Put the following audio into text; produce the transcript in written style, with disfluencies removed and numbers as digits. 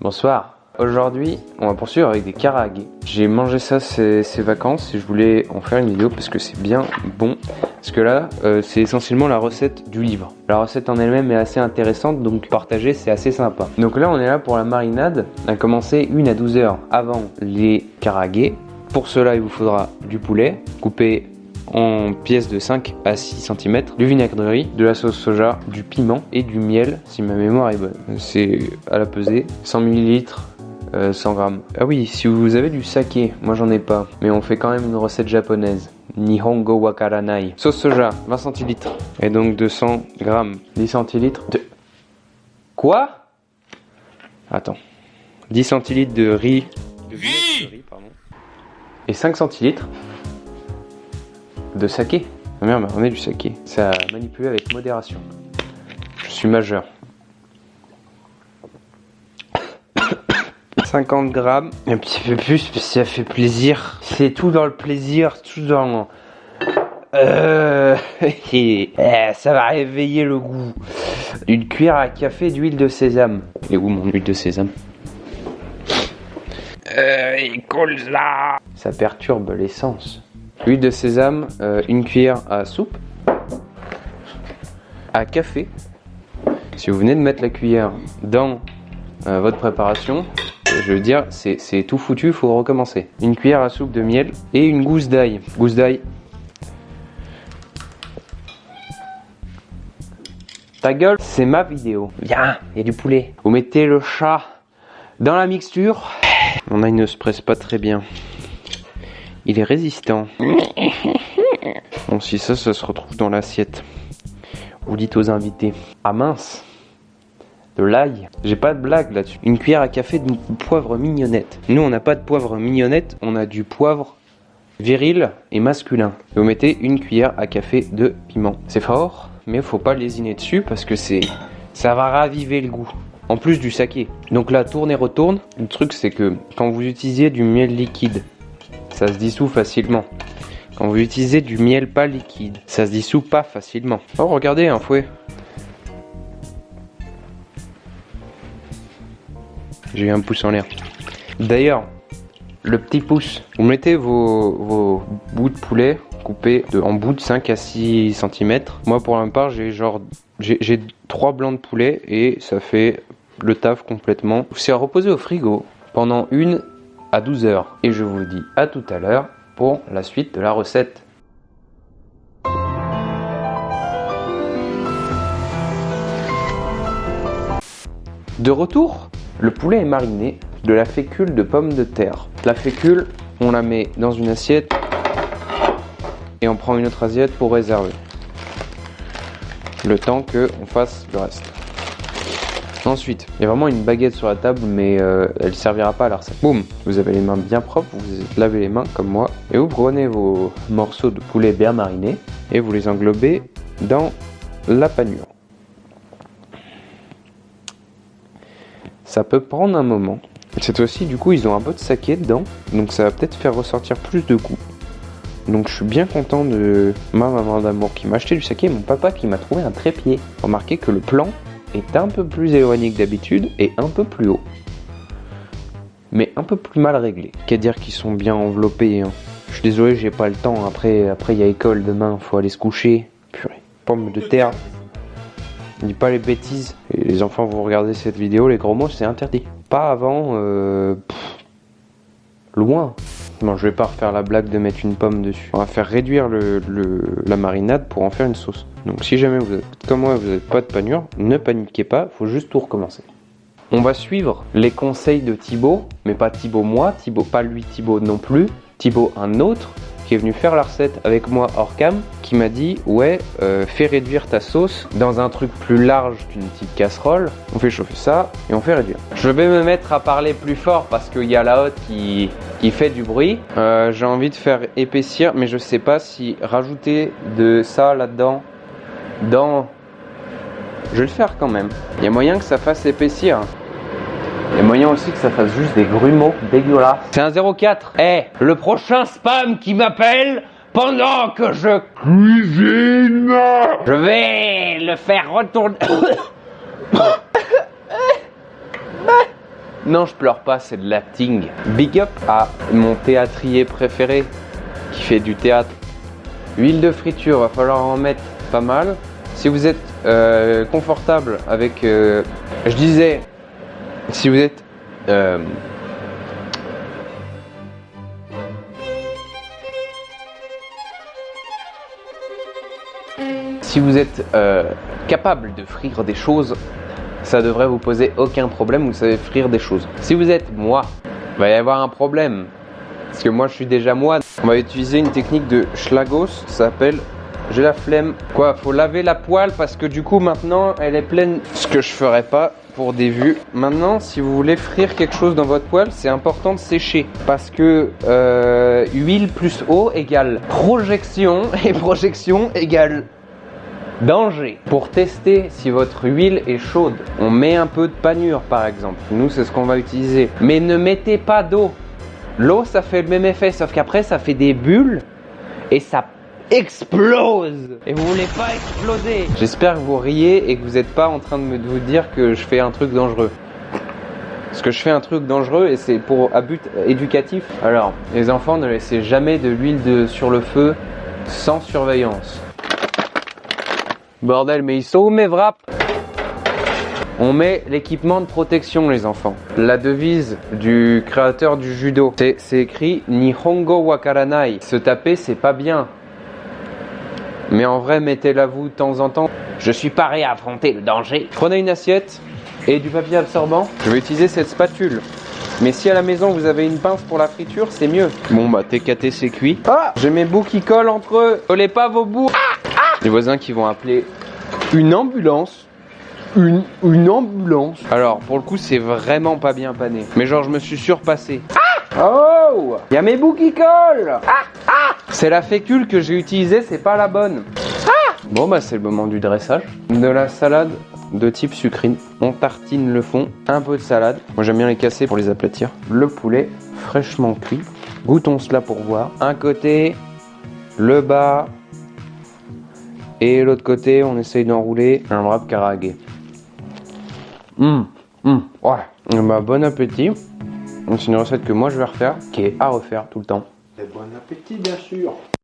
Bonsoir. Aujourd'hui, on va poursuivre avec des karaage. J'ai mangé ça ces vacances et je voulais en faire une vidéo parce que c'est bien bon. Parce que là, c'est essentiellement la recette du livre. La recette en elle-même est assez intéressante, donc partager c'est assez sympa. Donc là, on est là pour la marinade. On a commencé 1 à 12 heures avant les karaage. Pour cela, il vous faudra du poulet coupé en pièces de 5 à 6 cm, du vinaigre de riz, de la sauce soja, du piment et du miel si ma mémoire est bonne. C'est à la pesée, 100 ml, 100 grammes. Ah oui, si vous avez du saké, moi j'en ai pas, mais on fait quand même une recette japonaise. Nihongo wakaranai. Sauce soja, 20 centilitres. Et donc 200 grammes. 10 centilitres de... Quoi? Attends. 10 centilitres de riz. De vinaigre de riz, pardon. Et 5 centilitres de saké. Ma mère m'a ramené du saké. Ça a manipulé avec modération. Je suis majeur. 50 grammes. Un petit peu plus, parce que ça fait plaisir. C'est tout dans le plaisir, tout dans... ça va réveiller le goût. Une cuillère à café d'huile de sésame. Et où mon huile de sésame? Colza. Ça perturbe l'essence. Huile de sésame, une cuillère à soupe. À café. Si vous venez de mettre la cuillère dans votre préparation, je veux dire, c'est tout foutu, il faut recommencer. Une cuillère à soupe de miel et une gousse d'ail. Gousse d'ail. Ta gueule, c'est ma vidéo. Viens, il y a du poulet. Vous mettez le chat dans la mixture. Mon ail ne se presse pas très bien. Il est résistant. Bon, si ça se retrouve dans l'assiette. Vous dites aux invités. Ah mince. De l'ail. J'ai pas de blague là-dessus. Une cuillère à café de poivre mignonnette. Nous, on n'a pas de poivre mignonnette, on a du poivre viril et masculin. Et vous mettez une cuillère à café de piment. C'est fort, mais faut pas lésiner dessus parce que ça va raviver le goût. En plus du saké. Donc là, tourne et retourne. Le truc, c'est que quand vous utilisez du miel liquide, ça se dissout facilement. Quand vous utilisez du miel pas liquide, ça se dissout pas facilement. Oh, regardez, un fouet. J'ai eu un pouce en l'air. D'ailleurs, le petit pouce, vous mettez vos bouts de poulet coupés en bouts de 5 à 6 cm. Moi, pour ma part, j'ai 3 blancs de poulet et ça fait le taf complètement. C'est à reposer au frigo pendant 1 à 12 heures. Et je vous dis à tout à l'heure pour la suite de la recette. De retour, le poulet est mariné de la fécule de pommes de terre. La fécule, on la met dans une assiette et on prend une autre assiette pour réserver. Le temps qu'on fasse le reste. Ensuite, il y a vraiment une baguette sur la table, mais elle ne servira pas à la recette. Boum, vous avez les mains bien propres, vous lavez les mains comme moi, et vous prenez vos morceaux de poulet bien marinés et vous les englobez dans la panure. Ça peut prendre un moment. Cette fois-ci, du coup, ils ont un peu de saké dedans, donc ça va peut-être faire ressortir plus de goût. Donc je suis bien content de ma maman d'amour qui m'a acheté du saké et mon papa qui m'a trouvé un trépied. Remarquez que le plan est un peu plus éloigné que d'habitude et un peu plus haut. Mais un peu plus mal réglé. Qu'à dire qu'ils sont bien enveloppés. Hein. Je suis désolé, j'ai pas le temps. Après il y a école demain, faut aller se coucher. Purée, pommes de terre. Ne dis pas les bêtises. Et les enfants, vous regardez cette vidéo, les gros mots, c'est interdit. Pas avant... loin. Bon, je vais pas refaire la blague de mettre une pomme dessus. On va faire réduire la marinade pour en faire une sauce. Donc si jamais vous êtes comme moi, vous n'avez pas de panure, ne paniquez pas, faut juste tout recommencer. On va suivre les conseils de Thibaut, mais pas Thibaut moi, Thibaut pas lui, Thibaut non plus, Thibaut un autre, qui est venu faire la recette avec moi hors cam, qui m'a dit ouais, fais réduire ta sauce dans un truc plus large qu'une petite casserole. On fait chauffer ça et on fait réduire. Je vais me mettre à parler plus fort parce qu'il y a la hotte qui fait du bruit. J'ai envie de faire épaissir, mais je sais pas si rajouter de ça là-dedans, je vais le faire quand même. Il y a moyen que ça fasse épaissir. Il y a moyen aussi que ça fasse juste des grumeaux dégueulasses. C'est un 04. Le prochain spam qui m'appelle pendant que je cuisine, je vais le faire retourner. Non, je pleure pas, c'est de l'acting. Big up à mon théâtrier préféré qui fait du théâtre. Huile de friture, va falloir en mettre pas mal. Si vous êtes confortable avec... je disais, si vous êtes... si vous êtes capable de frire des choses, ça devrait vous poser aucun problème, vous savez frire des choses. Si vous êtes moi, il va y avoir un problème. Parce que moi je suis déjà moi. On va utiliser une technique de Schlagos, ça s'appelle j'ai la flemme. Quoi, faut laver la poêle parce que du coup maintenant elle est pleine. Ce que je ferai pas pour des vues. Maintenant, si vous voulez frire quelque chose dans votre poêle, c'est important de sécher. Parce que huile plus eau égale projection et projection égale danger. Pour tester si votre huile est chaude, on met un peu de panure par exemple. Nous, c'est ce qu'on va utiliser. Mais ne mettez pas d'eau. L'eau, ça fait le même effet, sauf qu'après, ça fait des bulles et ça explose. Et vous voulez pas exploser. J'espère que vous riez et que vous n'êtes pas en train de vous dire que je fais un truc dangereux. Parce que je fais un truc dangereux et c'est pour un but éducatif. Alors, les enfants, ne laissez jamais de l'huile sur le feu sans surveillance. Bordel, mais ils sont où mes wraps? On met l'équipement de protection, les enfants. La devise du créateur du judo, c'est écrit Nihongo wakaranai. Se taper, c'est pas bien. Mais en vrai, mettez-la vous de temps en temps. Je suis paré à affronter le danger. Prenez une assiette et du papier absorbant. Je vais utiliser cette spatule. Mais si à la maison vous avez une pince pour la friture, c'est mieux. Bon bah TKT c'est cuit. Ah, j'ai mes bouts qui collent entre eux. Collez pas vos bouts. Les voisins qui vont appeler une ambulance. Une ambulance. Alors pour le coup c'est vraiment pas bien pané. Mais genre je me suis surpassé. Oh, y a mes bouts qui collent. C'est la fécule que j'ai utilisée, c'est pas la bonne. Bon bah c'est le moment du dressage. De la salade de type sucrine. On tartine le fond, un peu de salade. Moi j'aime bien les casser pour les aplatir. Le poulet fraîchement cuit. Goûtons cela pour voir. Un côté, le bas. Et l'autre côté, on essaye d'enrouler un wrap karaage. Ouais. Bah, bon appétit. C'est une recette que moi je vais refaire, qui est à refaire tout le temps. Et bon appétit, bien sûr.